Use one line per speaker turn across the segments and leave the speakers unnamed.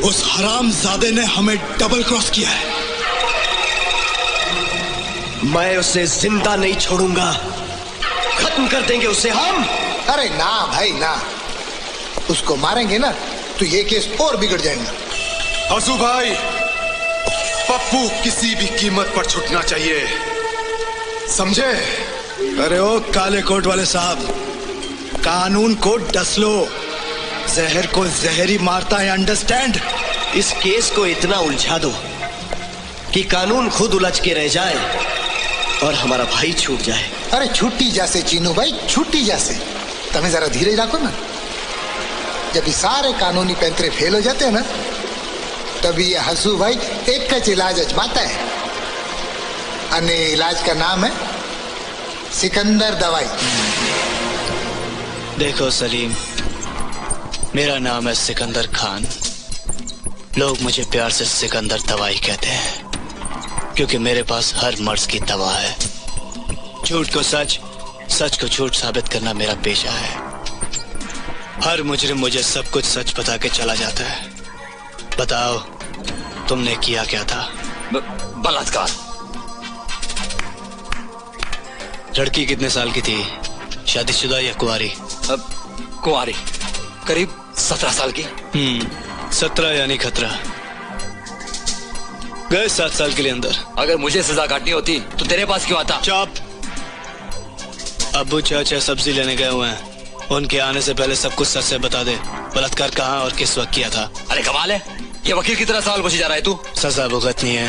उस हरामजादे ने हमें डबल क्रॉस किया है।
मैं उसे जिंदा नहीं छोड़ूंगा, खत्म कर देंगे उसे हम।
अरे ना भाई ना, उसको मारेंगे ना तो ये केस और बिगड़ जाएगा।
हसू भाई, पप्पू किसी भी कीमत पर छुटना चाहिए, समझे?
अरे ओ काले कोट वाले साहब, कानून को डस लो, जहर को जहर ही मारता है, अंडरस्टैंड?
इस केस को इतना उलझा दो कि कानून खुद उलझ के रह जाए और हमारा भाई छूट जाए।
अरे छुट्टी जैसे चीनू भाई, छुट्टी जैसे। तमें जरा धीरे रखो ना। जब ये सारे कानूनी पैंतरे फेल हो जाते हैं ना, तभी ये हसू भाई एक का इलाज अजमाता है। अन्य इलाज का नाम है सिकंदर दवाई।
देखो सलीम, मेरा नाम है सिकंदर खान। लोग मुझे प्यार से सिकंदर दवाई कहते हैं, क्योंकि मेरे पास हर मर्ज की दवा है। झूठ को सच, सच को झूठ साबित करना मेरा पेशा है। हर मुजरिम मुझे सब कुछ सच बता के चला जाता है। बताओ, तुमने किया क्या था?
बलात्कार।
लड़की कितने साल की थी? शादीशुदा या कुंवारी?
कुंवारी, करीब 17 साल की।
17 यानी खतरा। गए 7 साल के लिए अंदर।
अगर मुझे सजा काटनी होती तो तेरे पास क्यों आता?
चुप। अब्बू चाचा सब्जी लेने गए हुए हैं, उनके आने से पहले सब कुछ सच से बता दे। बलात्कार कहाँ और किस वक्त किया था?
अरे कमाल है, ये वकील की तरह सवाल पूछे जा रहा है तू।
सजा भुगतनी है?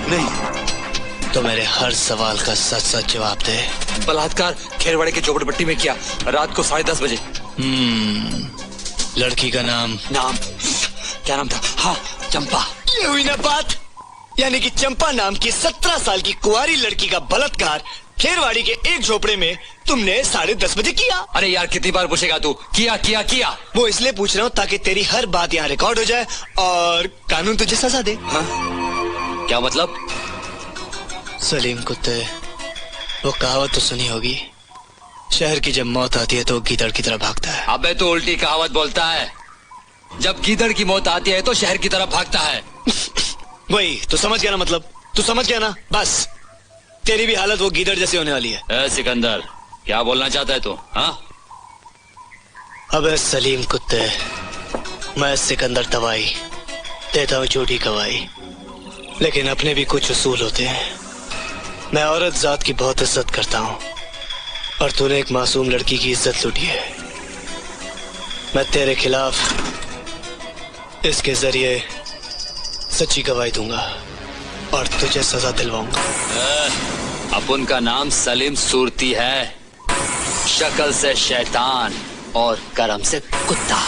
नहीं।
तो मेरे हर सवाल का सच सच जवाब दे।
बलात्कार खेरवाड़े की झोपड़पट्टी में किया, रात को 10:30 बजे।
लड़की का नाम?
क्या नाम था? हाँ, चंपा।
ये हुई ना बात। यानी कि चंपा नाम की 17 साल की कुंवारी लड़की का बलात्कार खेरवाड़ी के एक झोपड़े में तुमने 10:30 बजे किया।
अरे यार, कितनी बार पूछेगा तू? किया किया किया।
वो इसलिए पूछ रहा हूँ ताकि तेरी हर बात यहाँ रिकॉर्ड हो जाए और कानून तुझे सजा दे।
हाँ? क्या मतलब?
सलीम कुत्ते, वो कहावत तो सुनी होगी, शहर की जब मौत आती है तो गीदड़ की तरह भागता है।
अबे तो उल्टी कहावत बोलता है। जब गीदड़ की मौत आती है तो शहर की तरफ भागता है।
वही तो समझ गया ना? मतलब तू समझ गया ना? बस तेरी भी हालत वो गीदड़ जैसी होने वाली है।
सिकंदर, क्या बोलना चाहता है तू? हाँ?
अबे सलीम कुत्ते, मैं सिकंदर दवाई देता हूँ झूठी गवाही, लेकिन अपने भी कुछ उसूल होते हैं। मैं औरत जात की बहुत इज्जत करता हूँ और तूने एक मासूम लड़की की इज्जत लूटी है। मैं तेरे खिलाफ इसके जरिए सच्ची गवाही दूंगा और तुझे सजा दिलवाऊंगा।
अपन का नाम सलीम सूरती है, शक्ल से शैतान और कर्म से कुत्ता।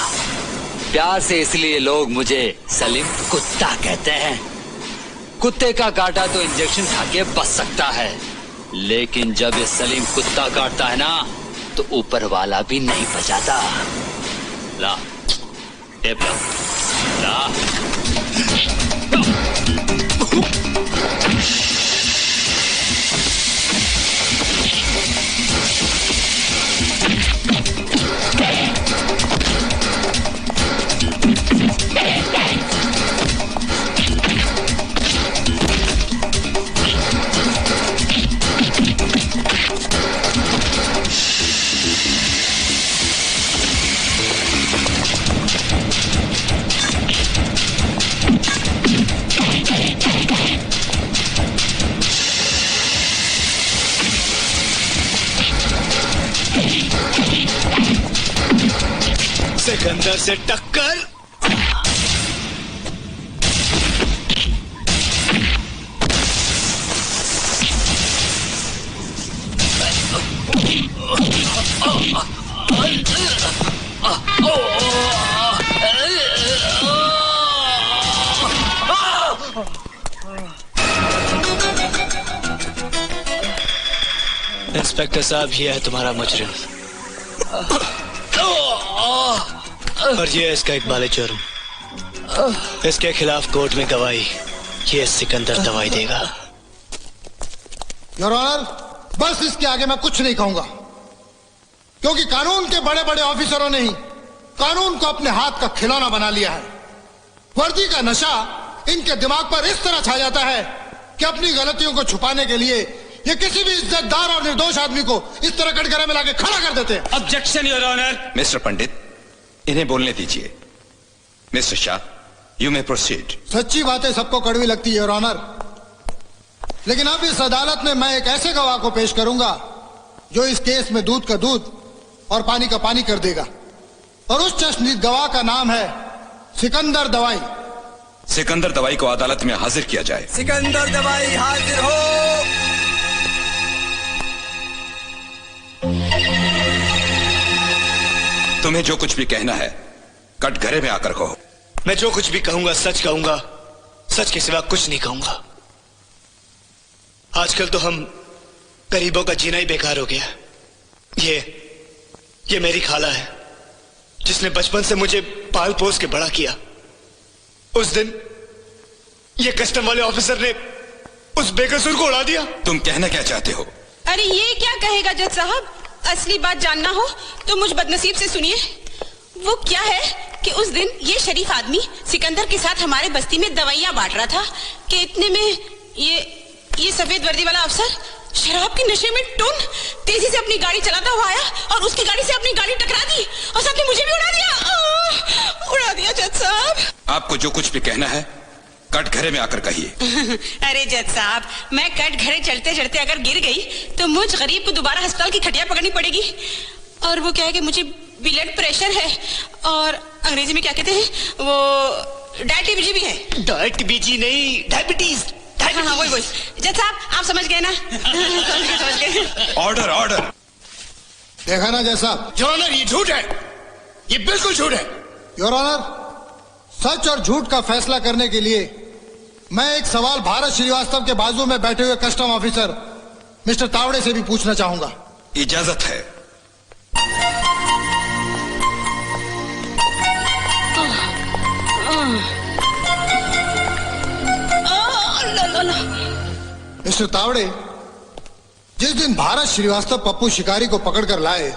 प्यार से इसलिए लोग मुझे सलीम कुत्ता कहते हैं। कुत्ते का काटा तो इंजेक्शन खा के बच सकता है, लेकिन जब ये सलीम कुत्ता काटता है ना तो ऊपर वाला भी नहीं बचाता। ला, टेप ला, ला।
सिकंदर से टक्कर। इंस्पेक्टर साहब, ये है तुम्हारा मुजरिम और ये इसका इकबाल जुर्म। इसके खिलाफ कोर्ट में गवाही ये सिकंदर दवाई देगा।
योर ऑनर, बस इसके आगे मैं कुछ नहीं कहूंगा, क्योंकि कानून के बड़े बड़े ऑफिसरों ने ही कानून को अपने हाथ का खिलौना बना लिया है। वर्दी का नशा इनके दिमाग पर इस तरह छा जाता है कि अपनी गलतियों को छुपाने के लिए ये किसी भी इज्जतदार और निर्दोष आदमी को इस तरह कटघरे में लाके खड़ा कर देते हैं।
Objection your honour.
Mister Pandit, इन्हें बोलने दीजिए। Mister Shah, you may proceed.
सच्ची बातें सबको कड़वी लगती है योर ऑनर, लेकिन अब इस अदालत में मैं एक ऐसे गवाह को पेश करूंगा जो इस केस में दूध का दूध और पानी का पानी कर देगा, और उस चश्मदीद गवाह का नाम है सिकंदर दवाई।
सिकंदर दवाई को अदालत में हाजिर किया जाए।
सिकंदर दवाई हाजिर हो।
तुम्हें जो कुछ भी कहना है कटघरे में आकर कहो।
मैं जो कुछ भी कहूंगा सच कहूंगा, सच के सिवा कुछ नहीं कहूंगा। आजकल तो हम गरीबों का जीना ही बेकार हो गया। ये मेरी खाला है जिसने बचपन से मुझे पाल पोस के बड़ा किया। उस दिन ये कस्टम वाले ऑफिसर ने उस बेकसूर को उड़ा दिया।
तुम कहना क्या चाहते हो?
अरे ये क्या कहेगा जज साहब, असली बात जानना हो तो मुझ बदनसीब से सुनिए। वो क्या है कि उस दिन ये शरीफ आदमी सिकंदर के साथ हमारे बस्ती में दवाइयां बांट रहा था कि इतने में ये सफेद वर्दी वाला अफसर शराब के नशे में टुन तेजी से अपनी गाड़ी चलाता हुआ आया और उसकी गाड़ी से अपनी गाड़ी टकरा दी और साथ में मुझे भी उड़ा दिया जज साहब।
आपको जो कुछ भी कहना है कटघरे में आकर कहिए।
अरे जज साहब, मैं कटघरे चलते चलते अगर गिर गई तो मुझ गरीब को दोबारा अस्पताल की खटिया पकड़नी पड़ेगी। और वो क्या है कि मुझे ब्लड प्रेशर है और अंग्रेजी में क्या कहते हैं वो डायबिटीज भी है।
डायबिटीज नहीं, डायबिटीज।
हाँ वही जज साहब, आप समझ गए ना? समझ गए।
Order order.
देखा ना जैसा
योर ऑनर, ये झूठ है, ये बिल्कुल झूठ है।
योर ऑनर, सच और झूठ का फैसला करने के लिए मैं एक सवाल भारत श्रीवास्तव के बाजू में बैठे हुए कस्टम ऑफिसर मिस्टर तावड़े से भी पूछना चाहूंगा।
इजाजत है।
मिस्टर तावड़े, जिस दिन भारत श्रीवास्तव पप्पू शिकारी को पकड़कर लाए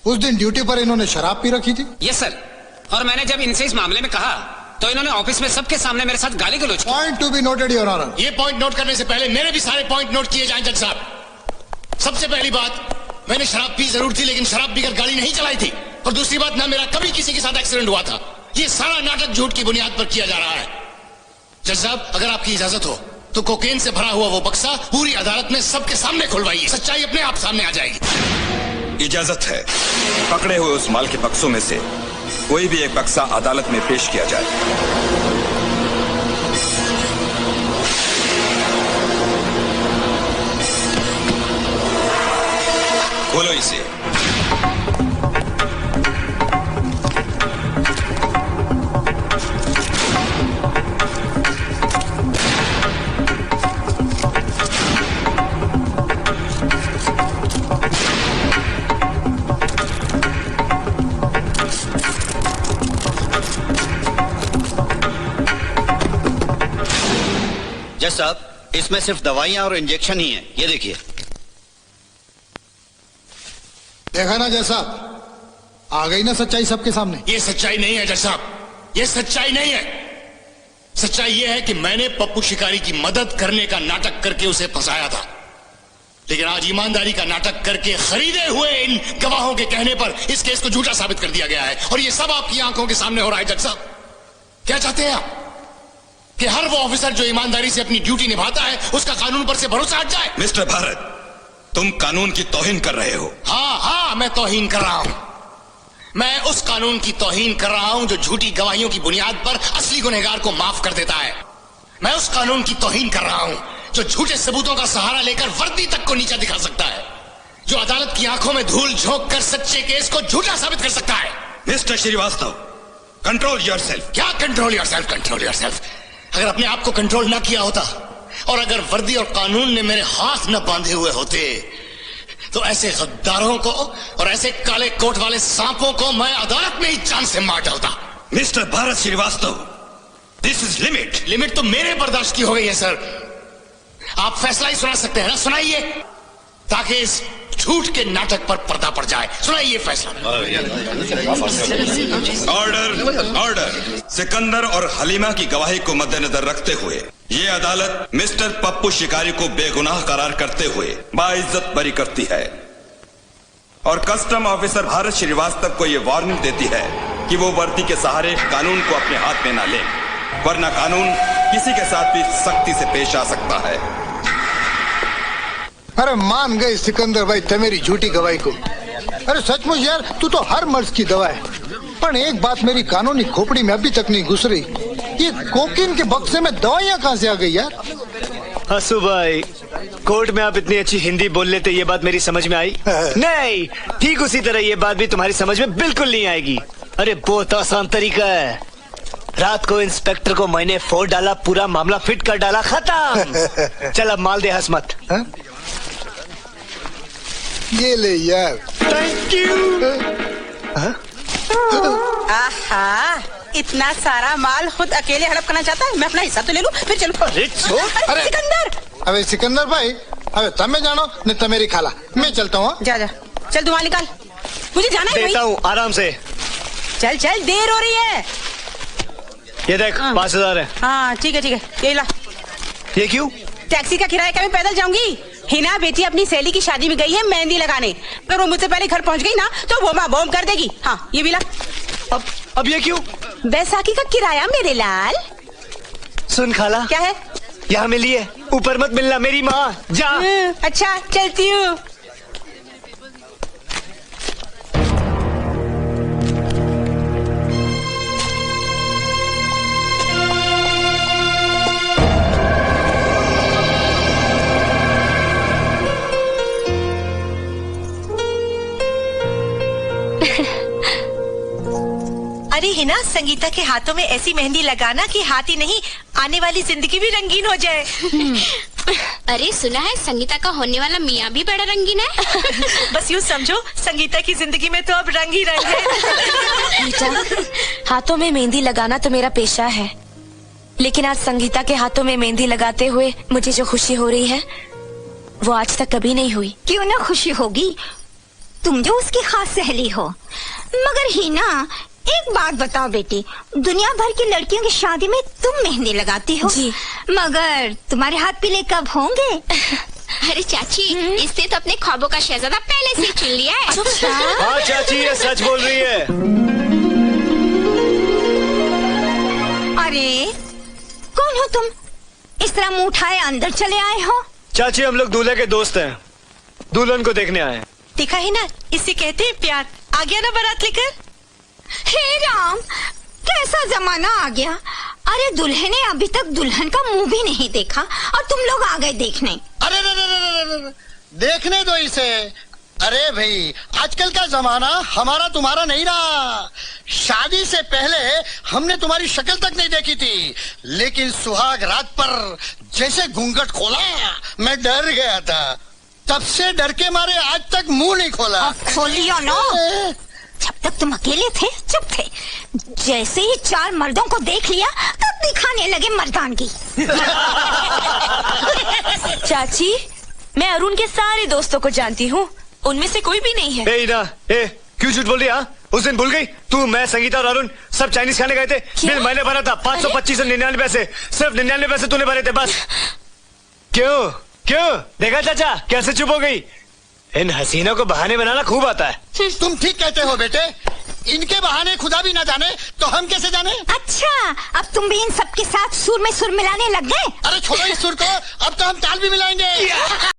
उस दिन ड्यूटी पर इन्होंने शराब पी रखी थी।
यस सर, और मैंने जब इनसे इस मामले में कहा तो इन्होंने ऑफिस में सबके सामने मेरे साथ गाली गलौज की।
Point to be noted your honour.
ये पॉइंट नोट करने से पहले मेरे भी सारे पॉइंट नोट किए जाएं जज साहब। सबसे पहली बात, मैंने शराब पी जरूर थी लेकिन शराब पीकर गाड़ी नहीं चलाई थी। और दूसरी बात, ना मेरा कभी किसी के साथ एक्सीडेंट हुआ था। ये सारा नाटक झूठ की बुनियाद पर किया जा रहा है। जज साहब, अगर आपकी इजाजत हो तो कोकेन से भरा हुआ वो बक्सा पूरी अदालत में सबके सामने खुलवाइए। सच्चाई अपने आप सामने आ जाएगी।
इजाजत है। पकड़े हुए उस माल के बक्सों में से कोई भी एक बक्सा अदालत में पेश किया जाए। खोलो इसे।
जज साहब, इसमें सिर्फ दवाइयां और इंजेक्शन ही हैं। ये देखिए।
देखा ना जैसा, आ गई ना सच्चाई सबके सामने।
ये सच्चाई नहीं है जज साहब, ये सच्चाई नहीं है। सच्चाई ये है कि मैंने पप्पू शिकारी की मदद करने का नाटक करके उसे फंसाया था, लेकिन आज ईमानदारी का नाटक करके खरीदे हुए इन गवाहों के कहने पर इस केस को झूठा साबित कर दिया गया है। और ये सब आपकी आंखों के सामने हो रहा है। जज साहब, क्या चाहते हैं आप कि हर वो ऑफिसर जो ईमानदारी से अपनी ड्यूटी निभाता है उसका कानून पर से भरोसा हट जाए?
मिस्टर भारत, तुम कानून की तौहीन कर रहे हो।
हाँ, मैं तौहीन कर रहा हूं। मैं उस कानून की तौहीन कर रहा हूं जो झूठी गवाहियों की बुनियाद पर असली गुनहगार को माफ कर देता है। मैं उस कानून की तौहीन कर रहा हूं जो झूठे सबूतों का सहारा लेकर वर्दी तक को नीचा दिखा सकता है, जो अदालत की आंखों में धूल झोंक कर सच्चे केस को झूठा साबित कर सकता है।
Mister Srivastava, control yourself.
क्या कंट्रोल योरसेल्फ? Control yourself? अगर अपने आप को कंट्रोल ना किया होता और अगर वर्दी और कानून ने मेरे हाथ न बांधे हुए होते तो ऐसे गद्दारों को और ऐसे काले कोट वाले सांपों को मैं अदालत में ही जान से मार डालता।
Mister Bharat Srivastava, this is limit.
Limit तो मेरे बर्दाश्त की हो गई है सर। आप फैसला ही सुना सकते हैं ना, सुनाइए, ताकि इस झूठ के नाटक पर पर्दा पड़ जाए। सुनाइए फैसला।
Order order. सिकंदर और हलीमा की गवाही को मद्देनजर रखते हुए ये अदालत मिस्टर पप्पू शिकारी को बेगुनाह करार करते हुए बाइज्जत बरी करती है और कस्टम ऑफिसर भारत श्रीवास्तव को ये वार्निंग देती है कि वो वर्दी के सहारे कानून को अपने हाथ में ना लें, वरना कानून किसी के साथ भी सख्ती से पेश आ सकता है।
अरे मान गए सिकंदर भाई ते मेरी झूठी गवाही को। अरे सचमुच यार, तू तो हर मर्ज की दवा है। पर एक बात मेरी कानूनी खोपड़ी में अभी तक नहीं घुस रही, ये कोकीन के बक्से में दवाइयाँ कहाँ से आ गई यार?
हसू भाई, कोर्ट में आप इतनी अच्छी हिंदी बोल लेते, ये बात मेरी समझ में आई? नहीं, ठीक उसी तरह ये बात भी तुम्हारी समझ में बिल्कुल नहीं आएगी। अरे बहुत आसान तरीका है। रात को इंस्पेक्टर को मैंने फोन डाला, पूरा मामला फिट कर डाला, खत्म। चल अब माल दे, हंस मत।
ये ले यार।
Thank you.
आहा, इतना सारा माल खुद अकेले हड़प करना चाहता है? मैं अपना हिस्सा तो ले लूं, फिर चलो।
अरे
अरे
सिकंदर,
अबे सिकंदर भाई, अबे तमें जानो नहीं तो मेरी खाला, मैं चलता हूँ।
जा जा, चल धुआं निकाल, मुझे जाना है
देता
भाई।
हूँ आराम से।
चल चल, देर हो रही है।
ये देख 5,000 है।
हाँ ठीक है ठीक है, ये ला।
ये क्यों?
टैक्सी का किराया क्या मैं पैदल जाऊंगी? हिना बेटी अपनी सहेली की शादी में गई है मेहंदी लगाने, पर वो मुझसे पहले घर पहुंच गई ना तो वो बॉम कर देगी। हाँ ये भी ला।
अब ये क्यों?
बैसाखी का किराया मेरे लाल।
सुन खाला,
क्या है?
यहाँ मिली है, ऊपर मत मिलना, मेरी माँ। जा।
अच्छा चलती हूँ।
अरे हिना, संगीता के हाथों में ऐसी मेहंदी लगाना कि हाथ ही नहीं, आने वाली जिंदगी भी रंगीन हो जाए।
अरे सुना है संगीता का होने वाला मियाँ भी बड़ा रंगीन है।
बस यूँ समझो, संगीता की जिंदगी में तो अब रंग ही रंग है।
बेटा, हाथों में मेहंदी लगाना तो मेरा पेशा है, लेकिन आज संगीता के हाथों में मेहंदी लगाते हुए मुझे जो खुशी हो रही है वो आज तक कभी नहीं हुई।
क्यों ना खुशी होगी, तुम जो उसकी खास सहेली हो। मगर हिना, एक बात बताओ बेटी, दुनिया भर की लड़कियों की शादी में तुम मेहंदी लगाती हो
जी।
मगर तुम्हारे हाथ पीले कब होंगे? अरे चाची, इसने तो अपने ख्वाबों का शहजादा पहले से चुन लिया है।
हाँ चाची, ये सच बोल रही है।
अरे कौन हो तुम? इस तरह मुंह उठाए अंदर चले आए हो?
चाची, हम लोग दूल्हे के दोस्त हैं, दुल्हन को देखने आए हैं।
देखा है ना, इसे कहते हैं प्यार। आ गया ना बारात लेकर।
हे राम, कैसा जमाना आ गया। अरे दुल्हे ने अभी तक दुल्हन का मुंह भी नहीं देखा और तुम लोग आ गए देखने।
अरे देखने दो इसे। अरे भाई, आजकल का जमाना हमारा तुम्हारा नहीं रहा। शादी से पहले हमने तुम्हारी शक्ल तक नहीं देखी थी, लेकिन सुहाग रात पर जैसे घूंघट खोला मैं डर गया था। तब से डर के मारे आज तक मुंह नहीं खोला।
खोलियो ना। जब तक तुम अकेले थे चुप थे, जैसे ही 4 मर्दों को देख लिया तब दिखाने लगे मर्दानगी।
चाची, मैं अरुण के सारे दोस्तों को जानती हूँ, उनमें से कोई भी नहीं है।
क्यों झूठ बोल रही? हाँ, उस दिन भूल गई तू, मैं, संगीता और अरुण सब चाइनीज खाने गए थे। बिल मैंने भरा था 525.99 पैसे, सिर्फ 99 पैसे तूने भरे थे बस। क्यों क्यों? देखा चाचा कैसे चुप हो गई? इन हसीनों को बहाने बनाना खूब आता है।
तुम ठीक कहते हो बेटे, इनके बहाने खुदा भी ना जाने तो हम कैसे जाने?
अच्छा, अब तुम भी इन सबके साथ सुर में सुर मिलाने लग गए?
अरे छोड़ो इस सुर को, अब तो हम ताल भी मिलाएंगे।